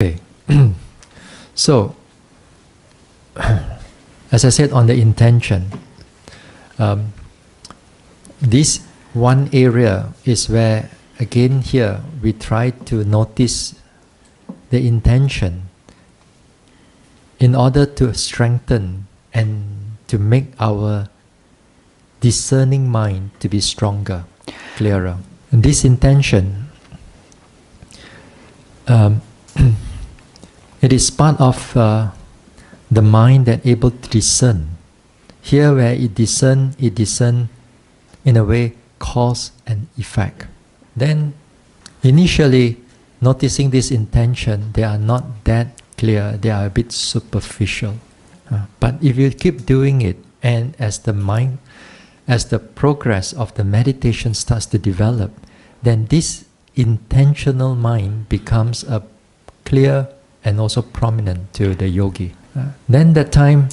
Okay. So, as I said on the intention, this one area is where, again here, we try to notice the intention in order to strengthen and to make our discerning mind to be stronger, clearer. And this intention, it is part of the mind that able to discern. Here where it discern in a way cause and effect. Then initially noticing this intention, they are not that clear, they are a bit superficial. But if you keep doing it, and as the progress of the meditation starts to develop, then this intentional mind becomes a clear and also prominent to the yogi. Then that time,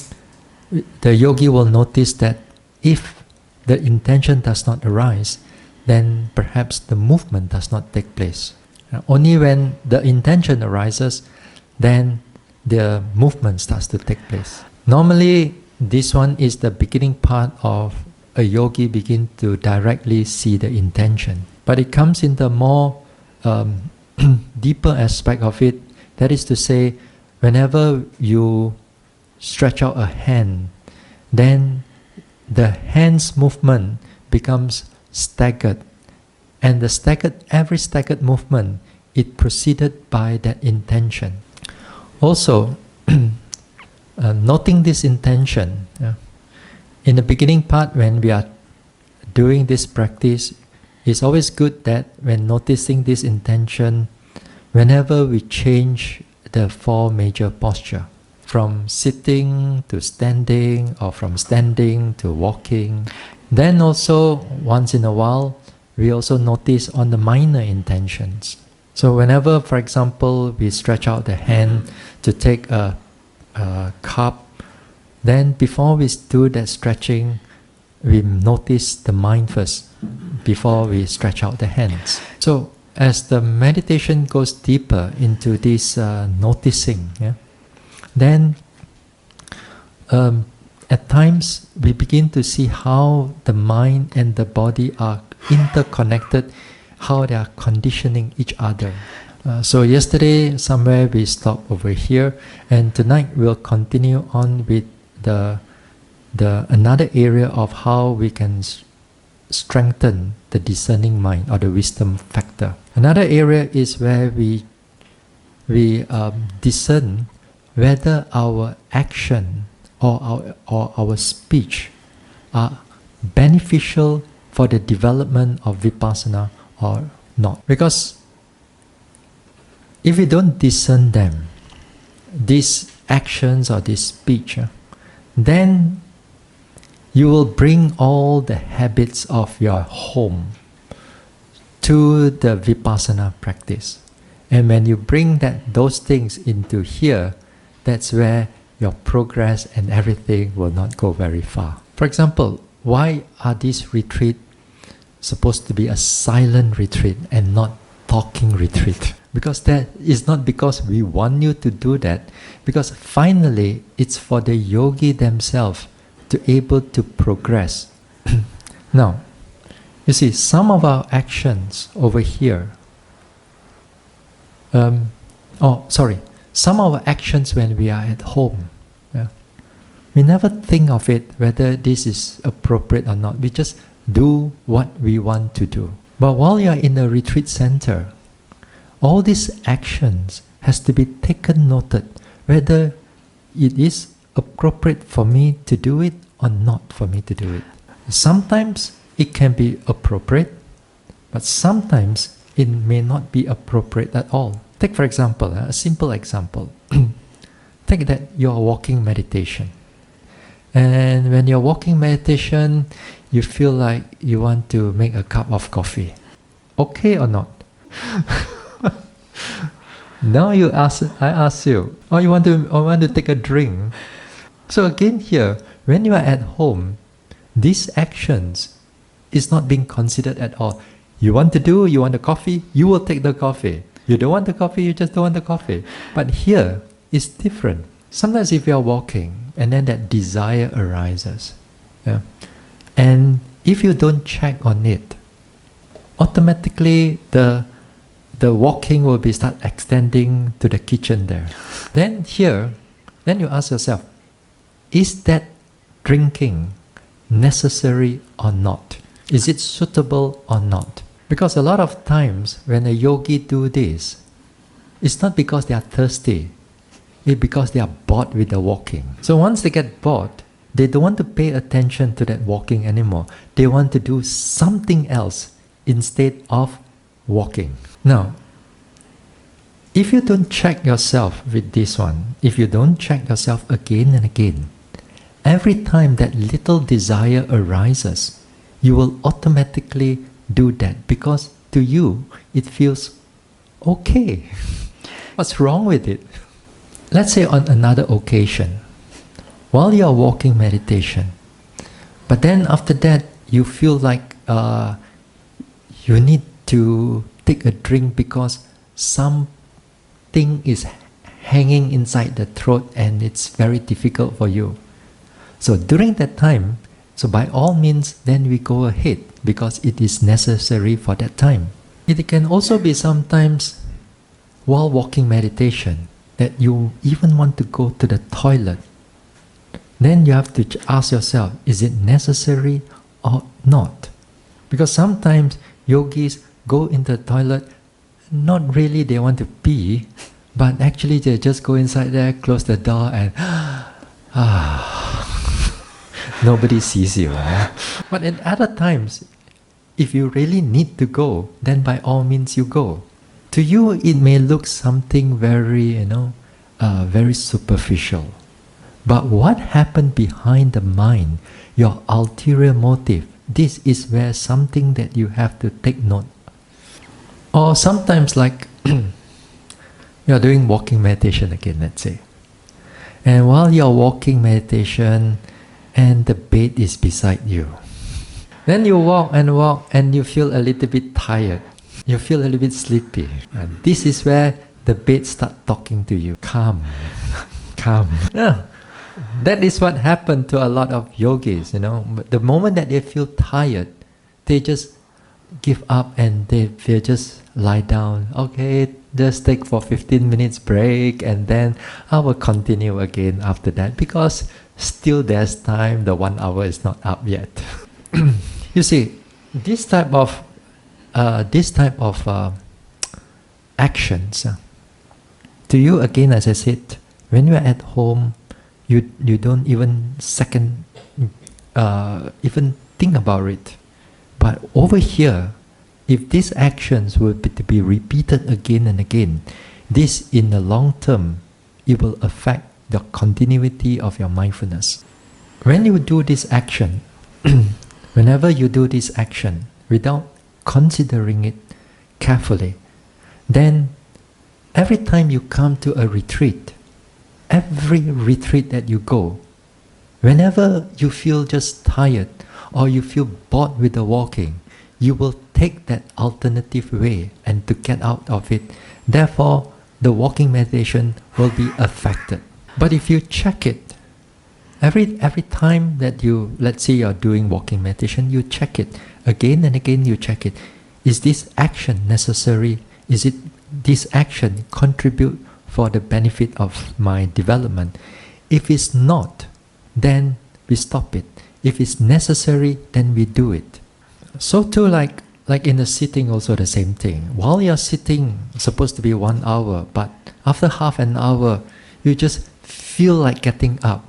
the yogi will notice that if the intention does not arise, then perhaps the movement does not take place. Only when the intention arises, then the movement starts to take place. Normally, this one is the beginning part of a yogi begin to directly see the intention. But it comes in the more deeper aspect of it. That is to say, whenever you stretch out a hand, then the hand's movement becomes staggered. And every staggered movement is preceded by that intention. Also, noting this intention, in the beginning part when we are doing this practice, it's always good that when noticing this intention, whenever we change the four major posture, from sitting to standing, or from standing to walking, then also once in a while, we also notice on the minor intentions. So whenever, for example, we stretch out the hand to take a cup, then before we do that stretching, we notice the mind first before we stretch out the hands. So as the meditation goes deeper into this noticing, then at times we begin to see how the mind and the body are interconnected, how they are conditioning each other. So yesterday somewhere we stopped over here, and tonight we'll continue on with the another area of how we can strengthen the discerning mind or the wisdom factor. Another area is where we discern whether our action or our speech are beneficial for the development of vipassana or not. Because if we don't discern them, these actions or this speech, then you will bring all the habits of your home to the vipassana practice. And when you bring those things into here, that's where your progress and everything will not go very far. For example, why are these retreats supposed to be a silent retreat and not talking retreat? Because that is not because we want you to do that, because finally it's for the yogi themselves to able to progress. Now, you see, some of our actions over here, some of our actions when we are at home, we never think of it whether this is appropriate or not. We just do what we want to do. But while you are in a retreat center, all these actions has to be taken noted, whether it is appropriate for me to do it or not for me to do it. Sometimes it can be appropriate, but sometimes it may not be appropriate at all. Take for example, a simple example. Take that you are walking meditation. And when you're walking meditation, you feel like you want to make a cup of coffee. Okay or not? Now I ask you, I want to take a drink. So again here, when you are at home, these actions is not being considered at all. You want a coffee, you will take the coffee. You don't want the coffee, you just don't want the coffee. But here, it's different. Sometimes if you're walking, and then that desire arises, yeah, and if you don't check on it, automatically the walking will be start extending to the kitchen there. Then here, then you ask yourself, is that drinking necessary or not? Is it suitable or not? Because a lot of times when a yogi do this, it's not because they are thirsty, it's because they are bored with the walking. So once they get bored, they don't want to pay attention to that walking anymore. They want to do something else instead of walking. Now, if you don't check yourself with this one, if you don't check yourself again and again, every time that little desire arises, you will automatically do that because to you it feels okay. What's wrong with it? Let's say on another occasion, while you are walking meditation, but then after that you feel like you need to take a drink because something is hanging inside the throat and it's very difficult for you. So during that time, so by all means, then we go ahead because it is necessary for that time. It can also be sometimes while walking meditation that you even want to go to the toilet. Then you have to ask yourself, is it necessary or not? Because sometimes yogis go into the toilet, not really they want to pee, but actually they just go inside there, close the door and nobody sees you. But at other times, if you really need to go, then by all means you go. To you, it may look something very, very superficial. But what happened behind the mind, your ulterior motive, this is where something that you have to take note. Or sometimes like, you're doing walking meditation again, let's say. And while you're walking meditation, and the bed is beside you. Then you walk and you feel a little bit tired. You feel a little bit sleepy. And this is where the bed starts talking to you. Come, come. Yeah. That is what happened to a lot of yogis, But the moment that they feel tired, they just give up and they just lie down. Okay, just take for 15 minutes break and then I will continue again after that because still there's time, the 1 hour is not up yet. You see, this type of actions, to you again, as I said, when you are at home, you don't even even think about it. But over here, if these actions were to be repeated again and again, this in the long term, it will affect the continuity of your mindfulness. When you do this action, whenever you do this action without considering it carefully, then every time you come to a retreat, every retreat that you go, whenever you feel just tired or you feel bored with the walking, you will take that alternative way and to get out of it. Therefore, the walking meditation will be affected. But if you check it, every time that you, let's say you're doing walking meditation, you check it. Again and again you check it. Is this action necessary? Is it this action contribute for the benefit of my development? If it's not, then we stop it. If it's necessary, then we do it. So too, like in the sitting also the same thing. While you're sitting, supposed to be 1 hour, but after half an hour, you just feel like getting up.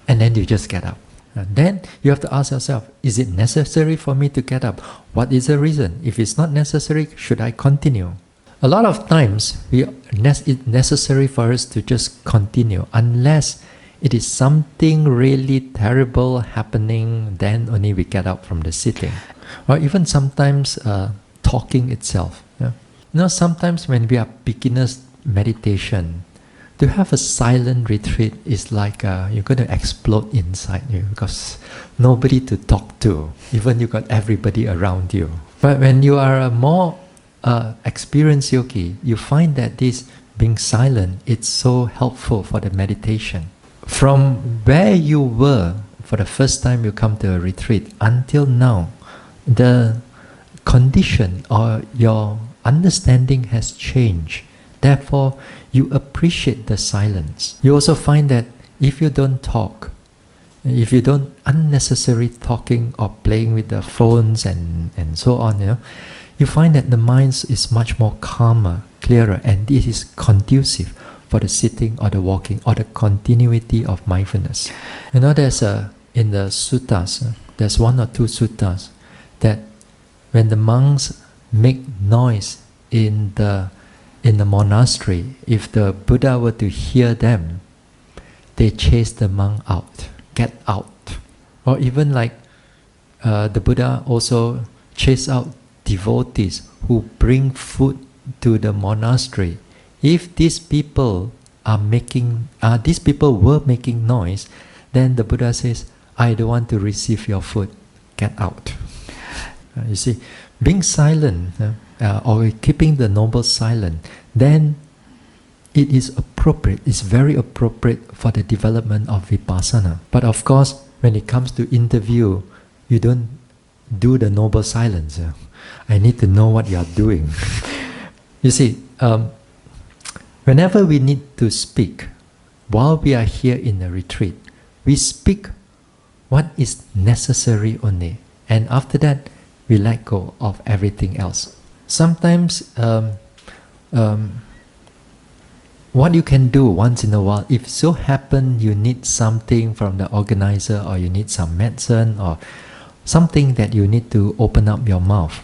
And then you just get up. And then you have to ask yourself, is it necessary for me to get up? What is the reason? If it's not necessary, should I continue? A lot of times, it's necessary for us to just continue unless it is something really terrible happening, then only we get up from the sitting. Or even sometimes talking itself. Yeah? Sometimes when we are beginners meditation, to have a silent retreat is like you're going to explode inside you because nobody to talk to, even you got everybody around you. But when you are more experienced yogi, you find that this being silent, it's so helpful for the meditation. From where you were for the first time you come to a retreat until now, the condition or your understanding has changed. Therefore, you appreciate the silence. You also find that if you don't talk, if you don't unnecessary talking or playing with the phones and so on, you find that the mind is much more calmer, clearer, and this is conducive for the sitting or the walking or the continuity of mindfulness. There's in the suttas, there's one or two suttas that when the monks make noise in the monastery, if the Buddha were to hear them, they chase the monk out, get out. Or even like the Buddha also chase out devotees who bring food to the monastery. If these people were making noise, then the Buddha says, I don't want to receive your food, get out. You see, being silent or keeping the noble silent, then it is appropriate, it's very appropriate for the development of vipassana. But of course, when it comes to interview, you don't do the noble silence. I need to know what you are doing. You see, whenever we need to speak, while we are here in the retreat, we speak what is necessary only. And after that, we let go of everything else. Sometimes, what you can do once in a while, if so happen you need something from the organizer, or you need some medicine, or something that you need to open up your mouth,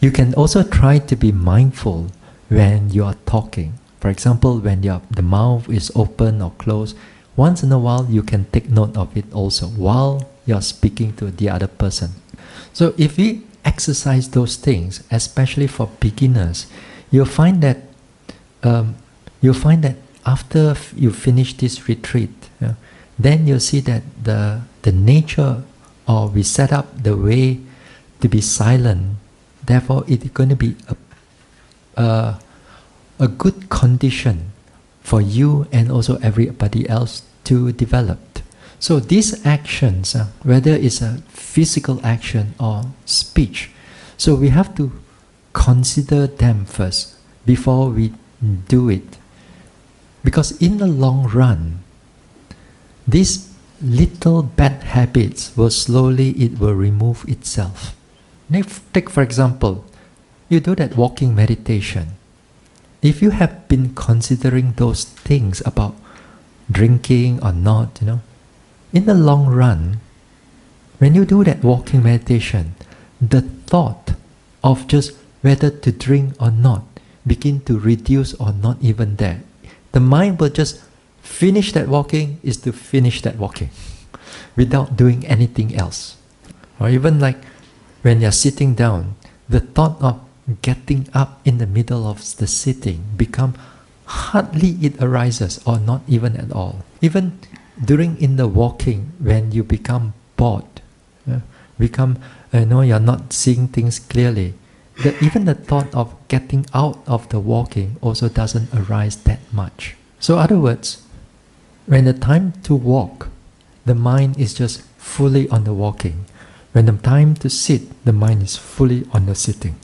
you can also try to be mindful when you are talking. For example, when the mouth is open or closed, once in a while you can take note of it also while you are speaking to the other person. So if we exercise those things, especially for beginners, you'll find that after you finish this retreat, then you'll see that the nature, or we set up the way to be silent. Therefore, it's going to be a good condition for you and also everybody else to develop. So these actions, whether it's a physical action or speech, so we have to consider them first before we do it. Because in the long run, these little bad habits will remove itself. Take for example, you do that walking meditation. If you have been considering those things about drinking or not, in the long run, when you do that walking meditation, the thought of just whether to drink or not begin to reduce or not even there. The mind will just finish that walking is to finish that walking without doing anything else. Or even like when you're sitting down, the thought of getting up in the middle of the sitting hardly it arises, or not even at all. Even during in the walking, when you become bored, you're not seeing things clearly, even the thought of getting out of the walking also doesn't arise that much. So in other words, when the time to walk, the mind is just fully on the walking. When the time to sit, the mind is fully on the sitting.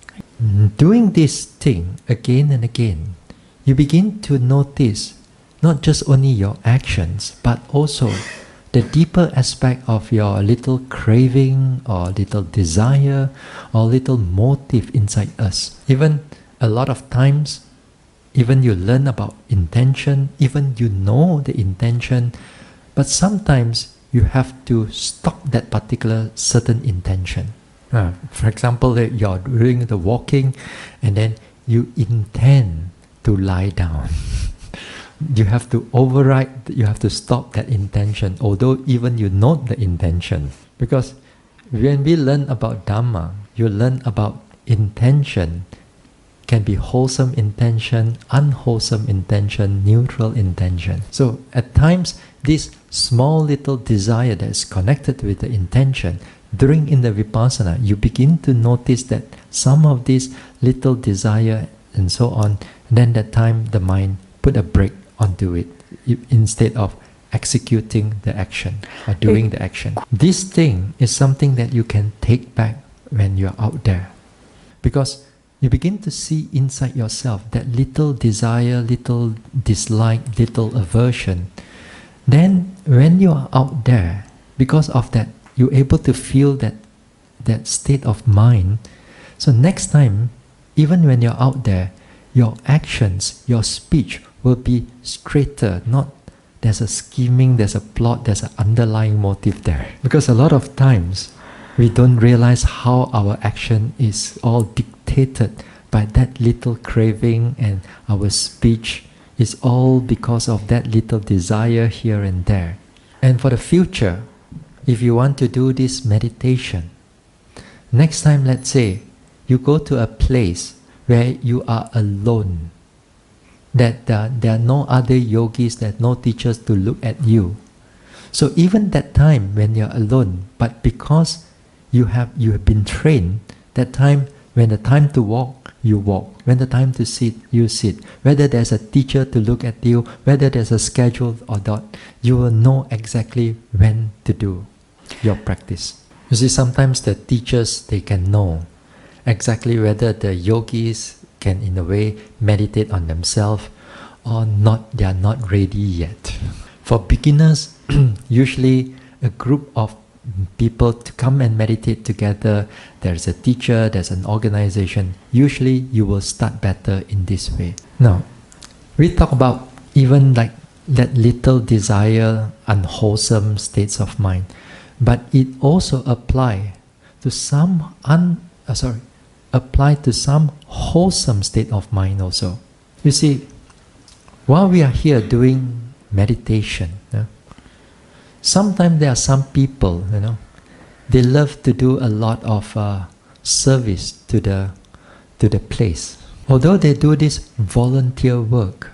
Doing this thing again and again, you begin to notice not just only your actions, but also the deeper aspect of your little craving or little desire or little motive inside us. Even a lot of times, even you learn about intention, even you know the intention, but sometimes you have to stop that particular certain intention. For example, you're doing the walking and then you intend to lie down. You have to override, you have to stop that intention, although even you know the intention. Because when we learn about Dhamma, you learn about intention. Can be wholesome intention, unwholesome intention, neutral intention. So at times, this small little desire that is connected with the intention during in the vipassana, you begin to notice that some of these little desire and so on, then that time the mind put a break onto it instead of executing the action or doing the action. This thing is something that you can take back when you're out there, because you begin to see inside yourself that little desire, little dislike, little aversion. Then when you are out there, because of that, you're able to feel that state of mind. So next time, even when you're out there, your actions, your speech will be straighter, not there's a scheming, there's a plot, there's an underlying motive there. Because a lot of times, we don't realize how our action is all dictated by that little craving, and our speech is all because of that little desire here and there. And for the future, if you want to do this meditation, next time, let's say, you go to a place where you are alone, that there are no other yogis, there are no teachers to look at you. So even that time when you're alone, but because you have been trained, that time, when the time to walk, you walk. When the time to sit, you sit. Whether there's a teacher to look at you, whether there's a schedule or not, you will know exactly when to do your practice. You see, sometimes the teachers, they can know exactly whether the yogis can in a way meditate on themselves or not. They are not ready yet. For beginners, usually a group of people to come and meditate together, there's a teacher, there's an organization. Usually you will start better in this way. Now, we talk about even like that little desire, unwholesome states of mind, but it also apply to some wholesome state of mind also. You see, while we are here doing meditation, sometimes there are some people, they love to do a lot of service to the place. Although they do this volunteer work,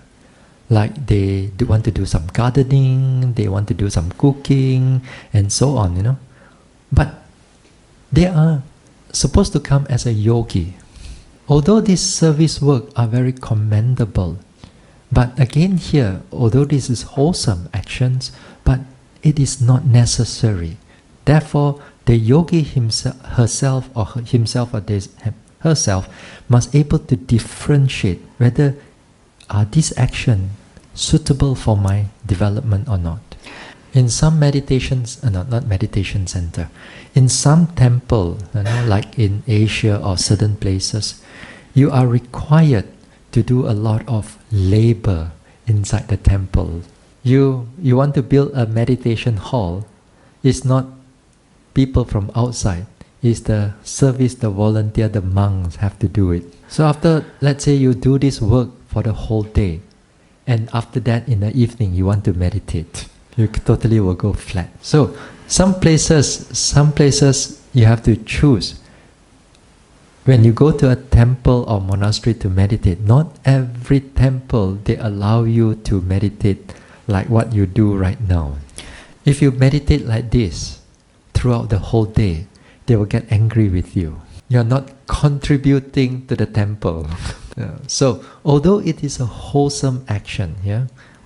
like they want to do some gardening, they want to do some cooking, and so on, But they are supposed to come as a yogi. Although these service work are very commendable, but again here, although this is wholesome actions, but it is not necessary. Therefore, the yogi herself must able to differentiate whether are these actions suitable for my development or not. In some meditations, not meditation center, in some temple, like in Asia or certain places, you are required to do a lot of labor inside the temple. You want to build a meditation hall, it's not people from outside, it's the service, the volunteer, the monks have to do it. So after, let's say you do this work for the whole day, and after that in the evening you want to meditate, you totally will go flat. So some places you have to choose. When you go to a temple or monastery to meditate, not every temple they allow you to meditate like what you do right now. If you meditate like this throughout the whole day, they will get angry with you. You're not contributing to the temple. So although it is a wholesome action,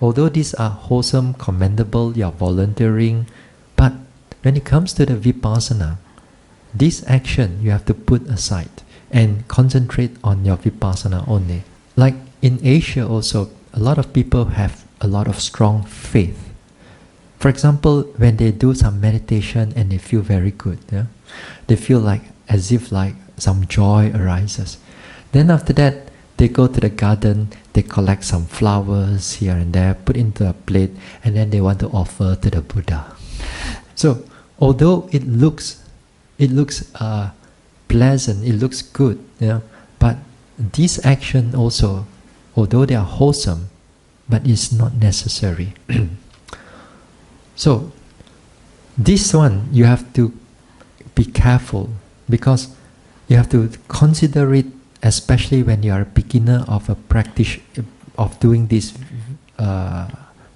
although these are wholesome, commendable, you're volunteering, but when it comes to the vipassana, this action you have to put aside and concentrate on your vipassana only. Like in Asia also, a lot of people have a lot of strong faith. For example, when they do some meditation and they feel very good, they feel like as if like some joy arises. Then after that, they go to the garden, they collect some flowers here and there, put into a plate, and then they want to offer to the Buddha. So although it looks pleasant, it looks good, but this action also, although they are wholesome, but it's not necessary. So this one you have to be careful, because you have to consider it, especially when you are a beginner of a practice of doing this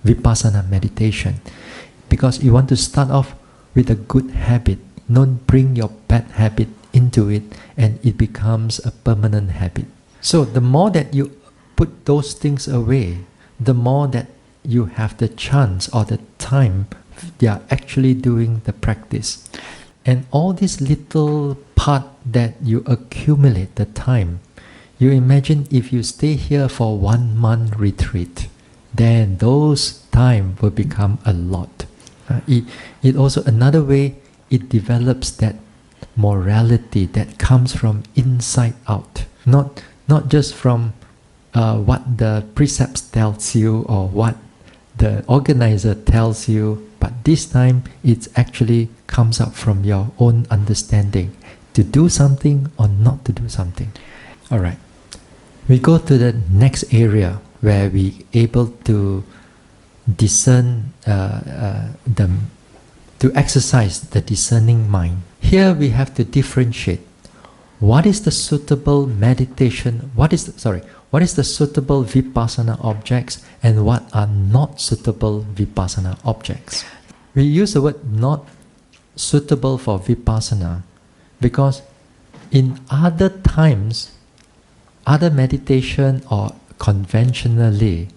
vipassana meditation, because you want to start off with a good habit. Don't bring your bad habit into it and it becomes a permanent habit. So the more that you put those things away, the more that you have the chance or the time they are actually doing the practice. And all this little part that you accumulate the time, you imagine if you stay here for 1 month retreat, then those time will become a lot. It also, another way, it develops that morality that comes from inside out, not just from what the precepts tells you or what the organizer tells you, but this time it actually comes up from your own understanding to do something or not to do something. All right, we go to the next area where we able to discern to exercise the discerning mind. Here we have to differentiate what is the suitable meditation, what is the suitable vipassana objects and what are not suitable vipassana objects. We use the word not suitable for vipassana because in other times, other meditation or conventionally,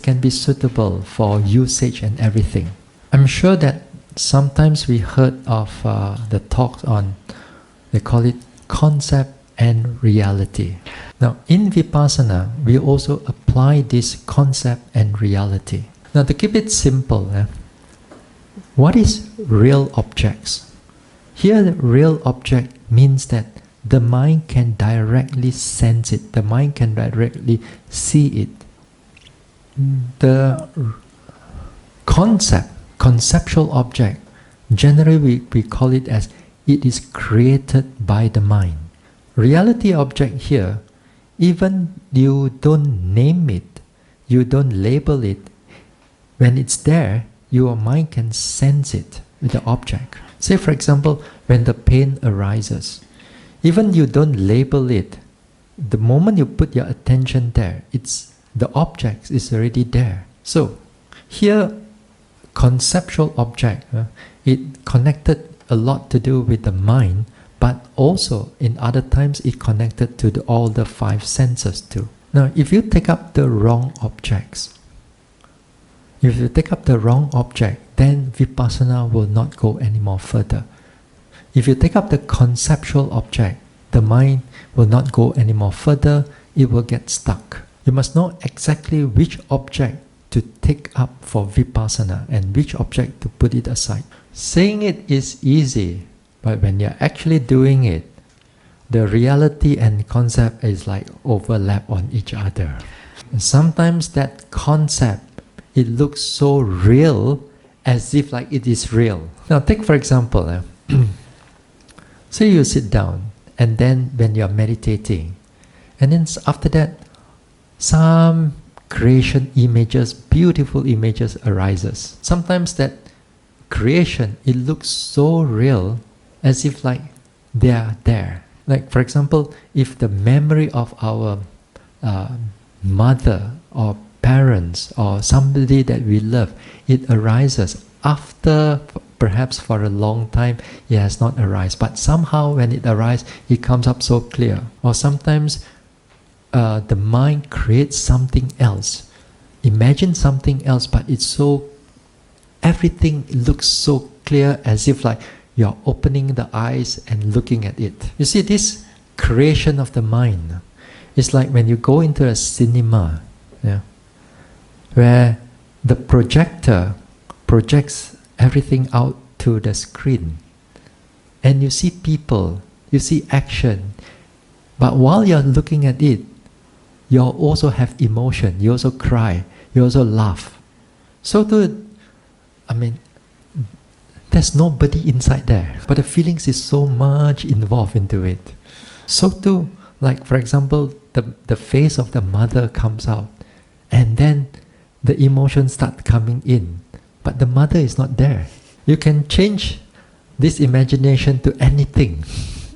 can be suitable for usage and everything. I'm sure that sometimes we heard of the talks on, they call it concept and reality. Now in Vipassana, we also apply this concept and reality. Now to keep it simple, what is real objects? Here the real object means that the mind can directly sense it, the mind can directly see it. The conceptual object, generally we call it as it is created by the mind. Reality object here, even you don't name it, you don't label it, when it's there, your mind can sense it with the object. Say for example, when the pain arises, even you don't label it, the moment you put your attention there, the object is already there. So here, conceptual object, it connected a lot to do with the mind, but also in other times it connected to all the 5 senses too. Now if you take up the wrong objects, then vipassana will not go any more further. If you take up the conceptual object, the mind will not go any more further, it will get stuck. You must know exactly which object to take up for vipassana and which object to put it aside. Saying it is easy, but when you're actually doing it, the reality and concept is like overlap on each other. And sometimes that concept, it looks so real as if like it is real. Now take for example, say you sit down and then when you're meditating, and then after that some creation images, beautiful images arises. Sometimes that creation, it looks so real as if like they are there. Like for example, if the memory of our mother or parents or somebody that we love, it arises after perhaps for a long time it has not arisen, but somehow when it arises, it comes up so clear. Or sometimes the mind creates something else, imagine something else, but it's so, everything looks so clear as if like you're opening the eyes and looking at it. You see, this creation of the mind is like when you go into a cinema, where the projector projects everything out to the screen, and you see people, you see action, but while you're looking at it, you also have emotion, you also cry, you also laugh. So there's nobody inside there, but the feelings is so much involved into it. So too, like for example, the face of the mother comes out, and then the emotions start coming in, but the mother is not there. You can change this imagination to anything,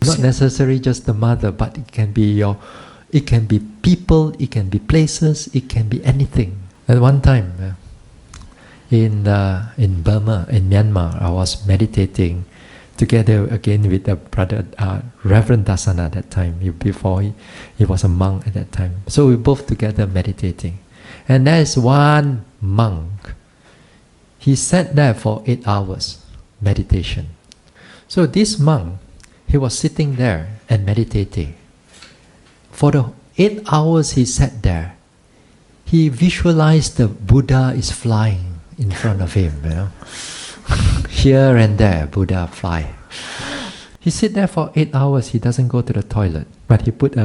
not necessarily just the mother, but it can be people, it can be places, it can be anything. At one time, in Burma, in Myanmar, I was meditating together again with the brother Reverend Dasana at that time, before he was a monk at that time. So we both together meditating. And there is one monk. He sat there for 8 hours meditation. So this monk, he was sitting there and meditating. For the 8 hours he sat there, he visualized the Buddha is flying in front of him, you know. Here and there, Buddha fly. He sit there for 8 hours, he doesn't go to the toilet, but he put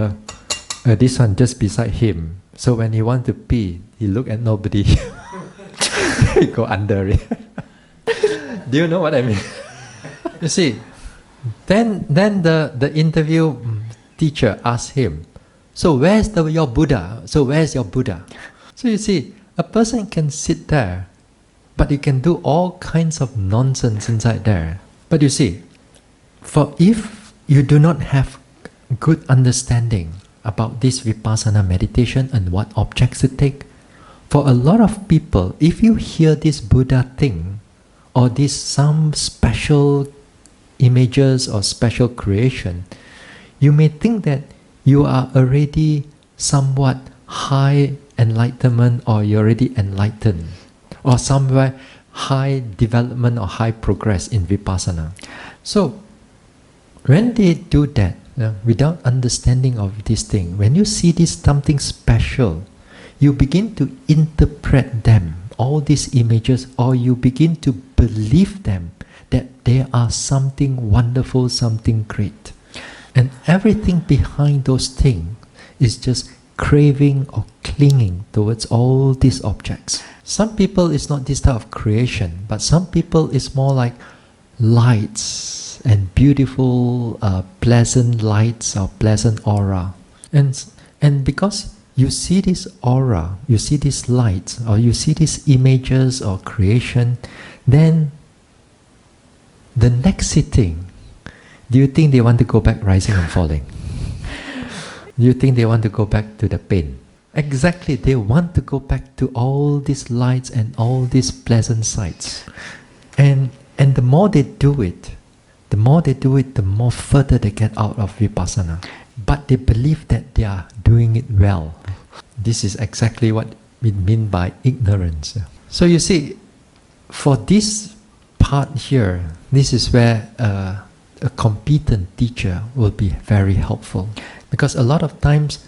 this one just beside him. So when he want to pee, he look at nobody. He go under it. Do you know what I mean? You see, then the interview teacher asked him, so where's your Buddha? So where's your Buddha? So you see, a person can sit there, but you can do all kinds of nonsense inside there. But you see, for if you do not have good understanding about this vipassana meditation and what objects to take, for a lot of people, if you hear this Buddha thing, or this some special images or special creation, you may think that you are already somewhat high enlightenment, or you're already enlightened, or somewhere high development or high progress in vipassana. So when they do that, without understanding of this thing, when you see this something special, you begin to interpret them, all these images, or you begin to believe them, that they are something wonderful, something great. And everything behind those things is just craving or clinging towards all these objects. Some people it's not this type of creation, but some people it's more like lights and beautiful, pleasant lights or pleasant aura. And because you see this aura, you see these lights, or you see these images or creation, then the next sitting, do you think they want to go back rising and falling? Do you think they want to go back to the pain? Exactly, they want to go back to all these lights and all these pleasant sights. And the more they do it, the more further they get out of vipassana. But they believe that they are doing it well. This is exactly what we mean by ignorance. So you see, for this part here, this is where a competent teacher will be very helpful. Because a lot of times,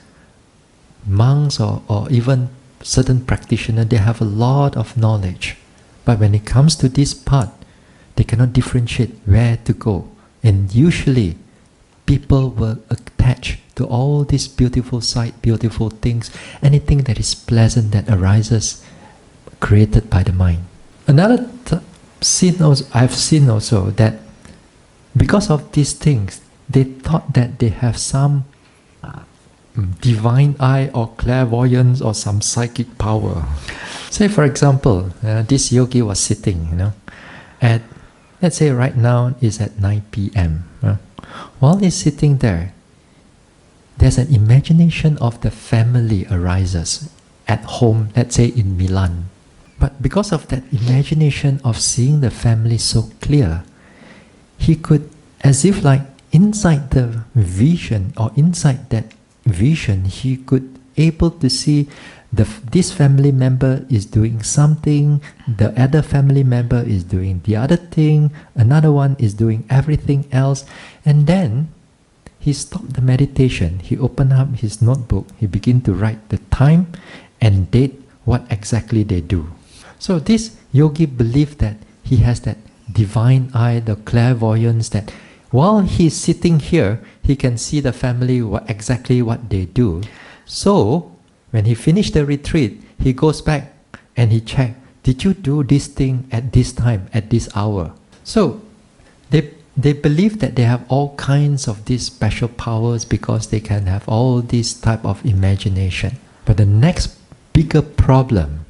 monks or even certain practitioners, they have a lot of knowledge. But when it comes to this part, they cannot differentiate where to go. And usually, people will attach to all these beautiful sight, beautiful things, anything that is pleasant that arises, created by the mind. Another I've seen also that because of these things, they thought that they have some divine eye or clairvoyance or some psychic power. Say for example, this yogi was sitting, at, let's say right now is at 9 p.m. While he's sitting there, there's an imagination of the family arises at home, let's say in Milan. But because of that imagination of seeing the family so clear, he could, as if like inside the vision or inside that vision, he could able to see this family member is doing something, the other family member is doing the other thing, another one is doing everything else. And then he stopped the meditation, he opened up his notebook, he began to write the time and date what exactly they do. So this yogi believed that he has that divine eye, the clairvoyance, that while he's sitting here, he can see the family exactly what they do. So when he finished the retreat, he goes back and he checks, did you do this thing at this time, at this hour? So they believe that they have all kinds of these special powers because they can have all this type of imagination. But the next bigger problem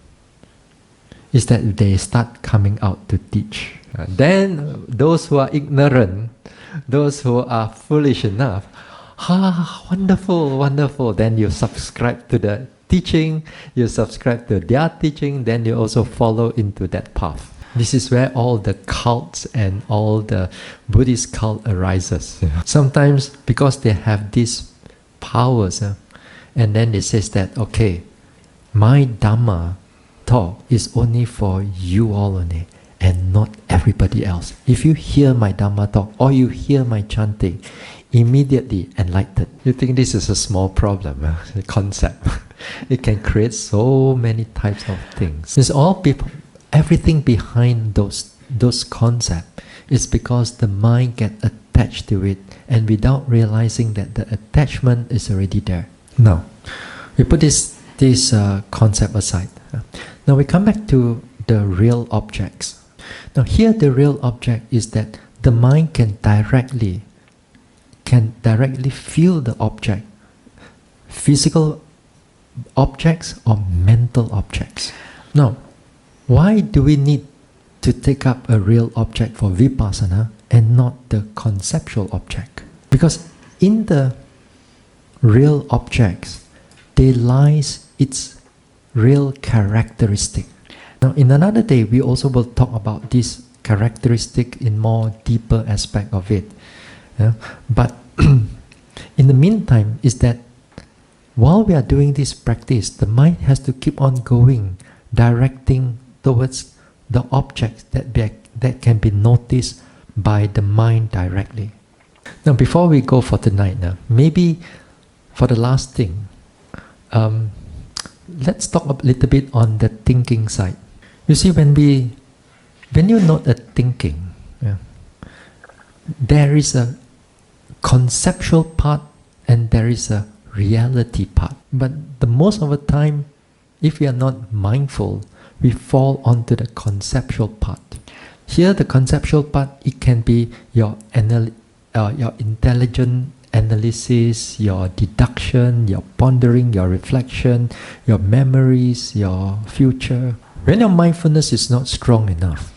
is that they start coming out to teach. Then those who are ignorant, those who are foolish enough, wonderful, wonderful. Then you subscribe to the teaching, you subscribe to their teaching, then you also follow into that path. This is where all the cults and all the Buddhist cult arises. Sometimes because they have these powers, and then it says that, okay, my Dhamma talk is only for you all only, and not everybody else. If you hear my Dhamma talk or you hear my chanting, immediately enlightened. You think this is a small problem, the concept. It can create so many types of things. It's all people, everything behind those concepts is because the mind gets attached to it, and without realizing that the attachment is already there. Now, we put this concept aside. Now we come back to the real objects. Now here the real object is that the mind can directly feel the object, physical objects or mental objects. Now, why do we need to take up a real object for vipassana and not the conceptual object? Because in the real objects, there lies its real characteristic. Now, in another day, we also will talk about this characteristic in more deeper aspect of it. But in the meantime, is that while we are doing this practice, the mind has to keep on going, directing towards the objects that can be noticed by the mind directly. Now, before we go for tonight, maybe for the last thing, let's talk a little bit on the thinking side. You see, when you note a thinking, there is a conceptual part and there is a reality part. But the most of the time, if we are not mindful, we fall onto the conceptual part. Here, the conceptual part, it can be your intelligent analysis, your deduction, your pondering, your reflection, your memories, your future. When your mindfulness is not strong enough,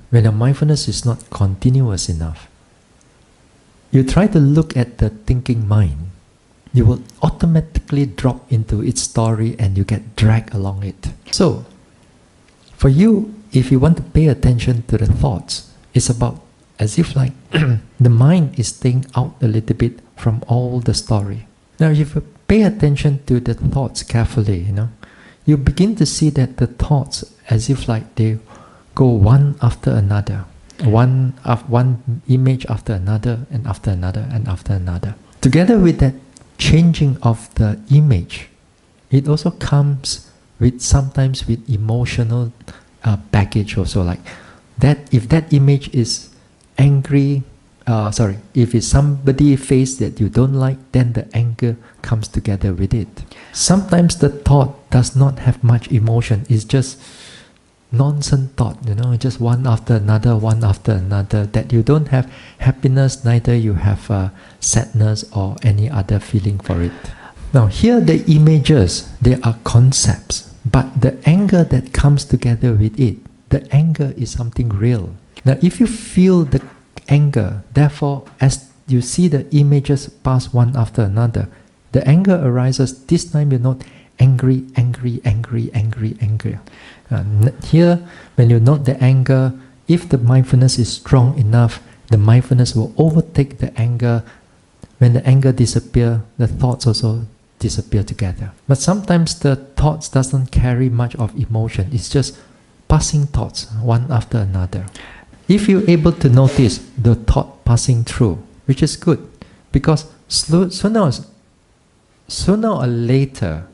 when your mindfulness is not continuous enough, you try to look at the thinking mind, you will automatically drop into its story and you get dragged along it. So, for you, if you want to pay attention to the thoughts, it's about as if like the mind is staying out a little bit from all the story. Now, if you pay attention to the thoughts carefully, you begin to see that the thoughts as if like they go one after another, one image after another, and after another, and after another. Together with that changing of the image, it also comes with sometimes with emotional baggage also, like that. If that image is angry, if it's somebody face that you don't like, then the anger comes together with it. Sometimes the thought does not have much emotion. It's just nonsense thought, just one after another, that you don't have happiness, neither you have sadness or any other feeling for it. Now here the images, they are concepts, but the anger that comes together with it, the anger is something real. Now if you feel the anger, therefore as you see the images pass one after another, the anger arises. This time you're not angry. Here, when you note the anger, if the mindfulness is strong enough, the mindfulness will overtake the anger. When the anger disappears, the thoughts also disappear together. But sometimes the thoughts doesn't carry much of emotion. It's just passing thoughts, one after another. If you're able to notice the thought passing through, which is good, because sooner or later,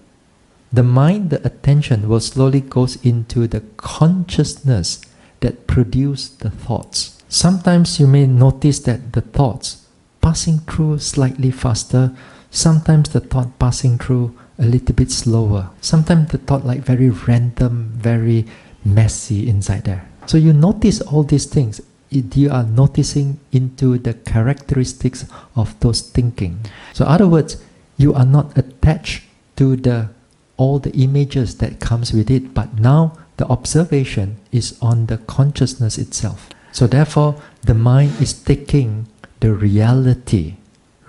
the mind, the attention will slowly goes into the consciousness that produce the thoughts. Sometimes you may notice that the thoughts passing through slightly faster, sometimes the thought passing through a little bit slower, sometimes the thought like very random, very messy inside there. So you notice all these things. You are noticing into the characteristics of those thinking. So in other words, you are not attached to all the images that comes with it, but now the observation is on the consciousness itself. So therefore, the mind is taking the reality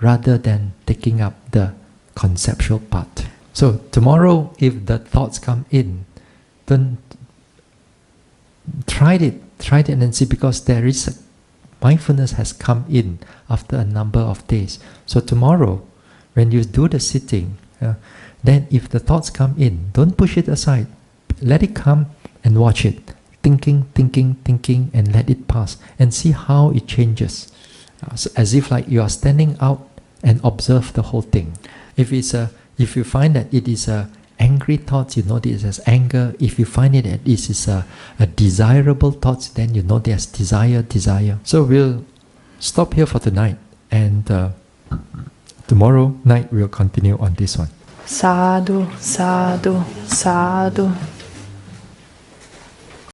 rather than taking up the conceptual part. So tomorrow, if the thoughts come in, then try it Try that and see, because there is mindfulness has come in after a number of days. So tomorrow, when you do the sitting, then if the thoughts come in, don't push it aside. Let it come and watch it. Thinking, and let it pass. And see how it changes. So as if like you are standing out and observe the whole thing. If you find that it is a angry thoughts, you know this as anger. If you find it that this is a desirable thoughts, then you know there's desire. So we'll stop here for tonight, and tomorrow night we'll continue on this one. Sadhu, sadhu, sadhu.